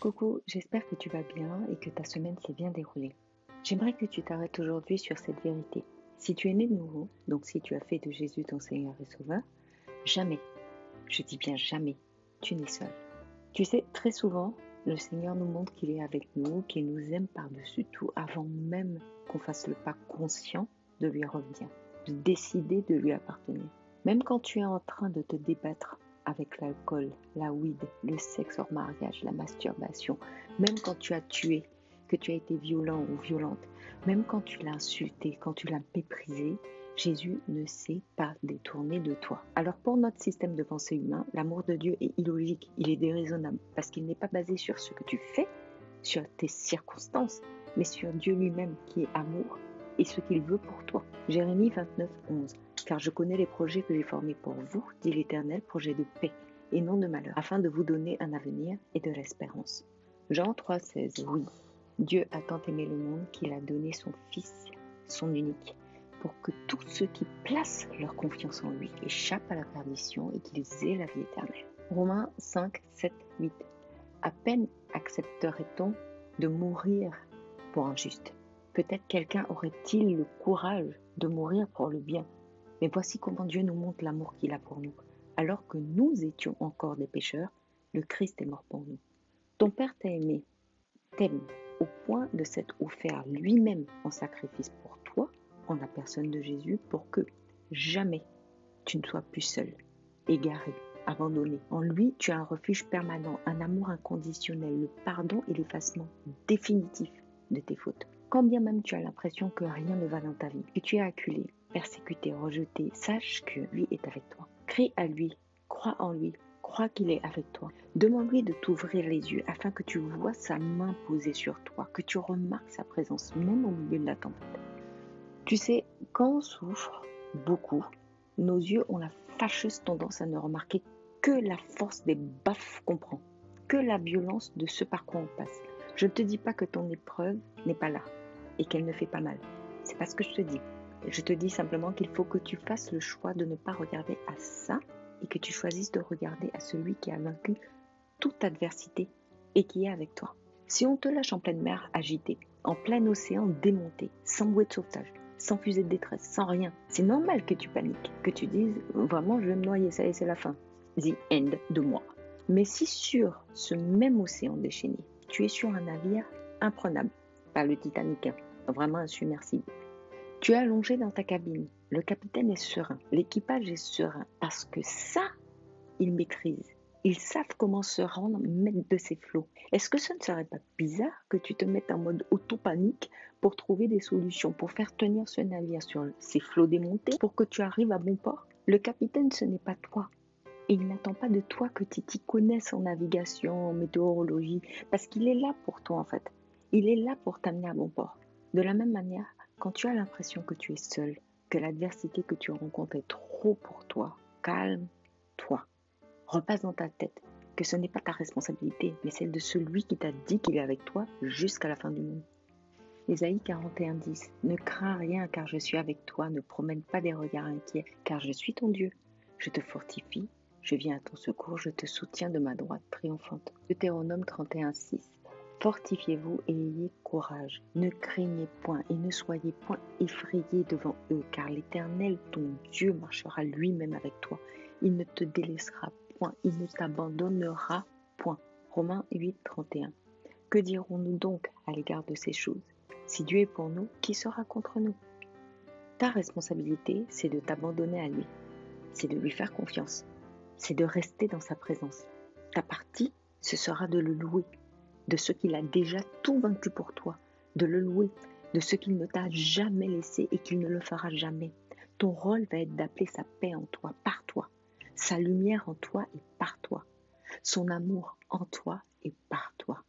Coucou, j'espère que tu vas bien et que ta semaine s'est bien déroulée. J'aimerais que tu t'arrêtes aujourd'hui sur cette vérité. Si tu es né de nouveau, donc si tu as fait de Jésus ton Seigneur et Sauveur, jamais, je dis bien jamais, tu n'es seul. Tu sais, très souvent, le Seigneur nous montre qu'il est avec nous, qu'il nous aime par-dessus tout avant même qu'on fasse le pas conscient de lui revenir, de décider de lui appartenir. Même quand tu es en train de te débattre avec l'alcool, la weed, le sexe hors mariage, la masturbation, même quand tu as tué, que tu as été violent ou violente, même quand tu l'as insulté, quand tu l'as méprisé, Jésus ne s'est pas détourné de toi. Alors pour notre système de pensée humain, l'amour de Dieu est illogique, il est déraisonnable, parce qu'il n'est pas basé sur ce que tu fais, sur tes circonstances, mais sur Dieu lui-même qui est amour et ce qu'il veut pour toi. Jérémie 29, 11. Car je connais les projets que j'ai formés pour vous, dit l'Éternel, projets de paix et non de malheur, afin de vous donner un avenir et de l'espérance. Jean 3, 16. Oui, Dieu a tant aimé le monde qu'il a donné son Fils, son unique, pour que tous ceux qui placent leur confiance en lui échappent à la perdition et qu'ils aient la vie éternelle. Romains 5, 7, 8. À peine accepterait-on de mourir pour un juste. Peut-être quelqu'un aurait-il le courage de mourir pour le bien. Mais voici comment Dieu nous montre l'amour qu'il a pour nous. Alors que nous étions encore des pécheurs, le Christ est mort pour nous. Ton Père t'a aimé, t'aime, au point de s'être offert lui-même en sacrifice pour toi, en la personne de Jésus, pour que jamais tu ne sois plus seul, égaré, abandonné. En lui, tu as un refuge permanent, un amour inconditionnel, le pardon et l'effacement définitif de tes fautes. Quand bien même tu as l'impression que rien ne va dans ta vie, que tu es acculé, persécuté, rejeté, sache que lui est avec toi. Crie à lui, crois en lui, crois qu'il est avec toi. Demande-lui de t'ouvrir les yeux afin que tu vois sa main posée sur toi, que tu remarques sa présence même au milieu de la tempête. Tu sais, quand on souffre beaucoup, nos yeux ont la fâcheuse tendance à ne remarquer que la force des baffes qu'on prend, que la violence de ce par quoi on passe. Je ne te dis pas que ton épreuve n'est pas là et qu'elle ne fait pas mal. C'est pas ce que je te dis. Je te dis simplement qu'il faut que tu fasses le choix de ne pas regarder à ça et que tu choisisses de regarder à celui qui a vaincu toute adversité et qui est avec toi. Si on te lâche en pleine mer agitée, en plein océan démonté, sans bouée de sauvetage, sans fusée de détresse, sans rien, c'est normal que tu paniques, que tu dises vraiment je vais me noyer, ça y est, c'est la fin. The end de moi. Mais si sur ce même océan déchaîné, tu es sur un navire imprenable, pas le Titanic, vraiment insubmersible, tu es allongé dans ta cabine, le capitaine est serein, l'équipage est serein, parce que ça, il maîtrise. Ils savent comment se rendre maître de ces flots. Est-ce que ce ne serait pas bizarre que tu te mettes en mode auto-panique pour trouver des solutions, pour faire tenir ce navire sur ces flots démontés, pour que tu arrives à bon port? Le capitaine, ce n'est pas toi. Et il n'attend pas de toi que tu t'y connaisses en navigation, en météorologie, parce qu'il est là pour toi en fait. Il est là pour t'amener à bon port. De la même manière, quand tu as l'impression que tu es seul, que l'adversité que tu rencontres est trop pour toi, calme-toi. Repasse dans ta tête que ce n'est pas ta responsabilité, mais celle de celui qui t'a dit qu'il est avec toi jusqu'à la fin du monde. Ésaïe 41:10. Ne crains rien car je suis avec toi, ne promène pas des regards inquiets, car je suis ton Dieu. Je te fortifie, je viens à ton secours, je te soutiens de ma droite triomphante. Deutéronome 31:6. Fortifiez-vous et ayez courage. Ne craignez point et ne soyez point effrayés devant eux, car l'Éternel, ton Dieu, marchera lui-même avec toi. Il ne te délaissera point, il ne t'abandonnera point. Romains 8:31. Que dirons-nous donc à l'égard de ces choses? Si Dieu est pour nous, qui sera contre nous? Ta responsabilité, c'est de t'abandonner à lui, c'est de lui faire confiance, c'est de rester dans sa présence. Ta partie, ce sera de le louer, de ce qu'il a déjà tout vaincu pour toi, de le louer, de ce qu'il ne t'a jamais laissé et qu'il ne le fera jamais. Ton rôle va être d'appeler sa paix en toi, par toi, sa lumière en toi et par toi, son amour en toi et par toi.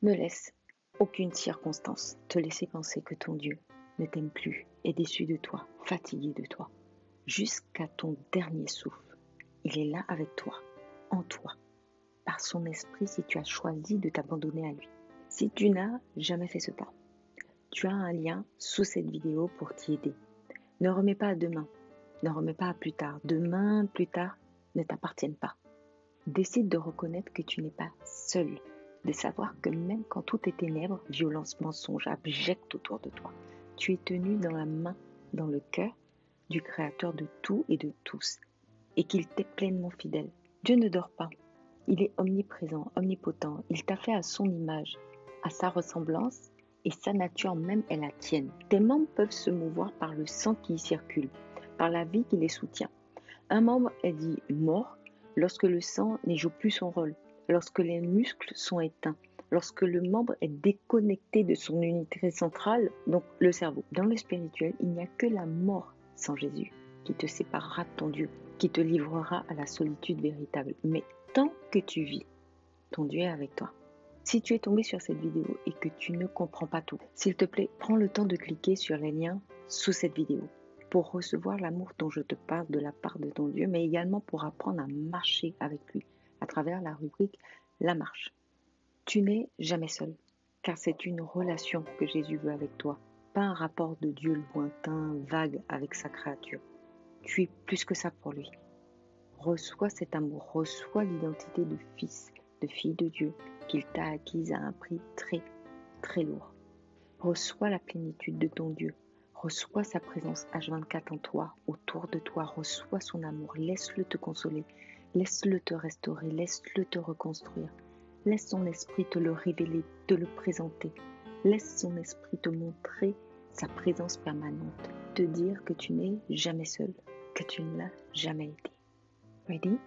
Ne laisse aucune circonstance te laisser penser que ton Dieu ne t'aime plus, est déçu de toi, fatigué de toi. Jusqu'à ton dernier souffle, il est là avec toi, en toi, par son esprit si tu as choisi de t'abandonner à lui. Si tu n'as jamais fait ce pas, tu as un lien sous cette vidéo pour t'y aider. Ne remets pas à demain, ne remets pas à plus tard. Demain, plus tard, ne t'appartiennent pas. Décide de reconnaître que tu n'es pas seul, de savoir que même quand tout est ténèbres, violence, mensonge, abject autour de toi, tu es tenu dans la main, dans le cœur du Créateur de tout et de tous, et qu'il t'est pleinement fidèle. Dieu ne dort pas, il est omniprésent, omnipotent, il t'a fait à son image, à sa ressemblance, et sa nature même est la tienne. Tes membres peuvent se mouvoir par le sang qui y circule, par la vie qui les soutient. Un membre est dit mort lorsque le sang n'y joue plus son rôle, lorsque les muscles sont éteints, lorsque le membre est déconnecté de son unité centrale, donc le cerveau. Dans le spirituel, il n'y a que la mort sans Jésus qui te séparera de ton Dieu, qui te livrera à la solitude véritable. Mais tant que tu vis, ton Dieu est avec toi. Si tu es tombé sur cette vidéo et que tu ne comprends pas tout, s'il te plaît, prends le temps de cliquer sur les liens sous cette vidéo pour recevoir l'amour dont je te parle de la part de ton Dieu, mais également pour apprendre à marcher avec lui à travers la rubrique La marche. Tu n'es jamais seul, car c'est une relation que Jésus veut avec toi, pas un rapport de Dieu lointain, vague avec sa créature. Tu es plus que ça pour lui. Reçois cet amour, reçois l'identité de fils, de fille de Dieu qu'il t'a acquise à un prix très, très lourd. Reçois la plénitude de ton Dieu. Reçois sa présence H24 en toi, autour de toi. Reçois son amour. Laisse-le te consoler. Laisse-le te restaurer. Laisse-le te reconstruire. Laisse son esprit te le révéler, te le présenter. Laisse son esprit te montrer sa présence permanente. Te dire que tu n'es jamais seul, que tu ne l'as jamais été. Ready?